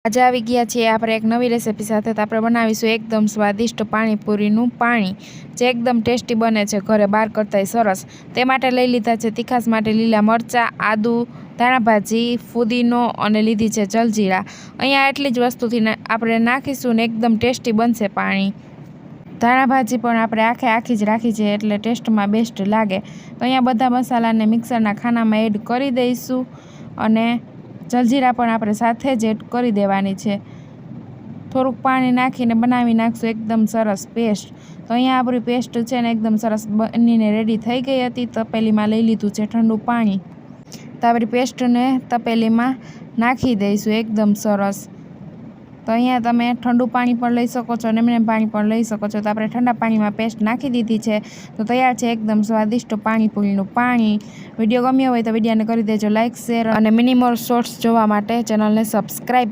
આજે આવી ગયા છીએ આપણે એક નવી રેસીપી સાથે। તો આપણે બનાવીશું એકદમ સ્વાદિષ્ટ પાણીપુરીનું પાણી, જે એકદમ ટેસ્ટી બને છે ઘરે બહાર કરતાંય સરસ। તે માટે લઈ લીધા છે તીખાસ માટે લીલા મરચાં, આદુ, ધાણા ભાજી, ફુદીનો અને લીધી છે જલજીરા। અહીંયા એટલી જ વસ્તુથી આપણે નાખીશું ને એકદમ ટેસ્ટી બનશે પાણી। ધાણા ભાજી પણ આપણે આખી જ રાખી છે એટલે ટેસ્ટમાં બેસ્ટ લાગે। તો અહીંયા બધા મસાલાને મિક્સરના ખાનામાં એડ કરી દઈશું અને જલજીરા પણ આપણે સાથે જ એડ કરી દેવાની છે। થોડુંક પાણી નાખીને બનાવી નાખશું એકદમ સરસ પેસ્ટ। તો અહીંયા આપણી પેસ્ટ છે ને એકદમ સરસ બનીને રેડી થઈ ગઈ હતી। તપેલીમાં લઈ લીધું છે ઠંડુ પાણી। તો આપણી પેસ્ટને તપેલીમાં નાખી દઈશું એકદમ સરસ। તો અહીંયા તમે ઠંડુ પાણી પણ લઈ શકો છો અને એમને પાણી પણ લઈ શકો છો। તો આપણે ઠંડા પાણીમાં પેસ્ટ નાખી દીધી છે। તો તૈયાર છે એકદમ સ્વાદિષ્ટ પાણીપુરીનું પાણી। વિડીયો ગમ્યો હોય તો વિડીયોને કરી દેજો લાઇક, શેર અને મિની મોર શોર્ટ્સ જોવા માટે ચેનલને સબસ્ક્રાઈબ।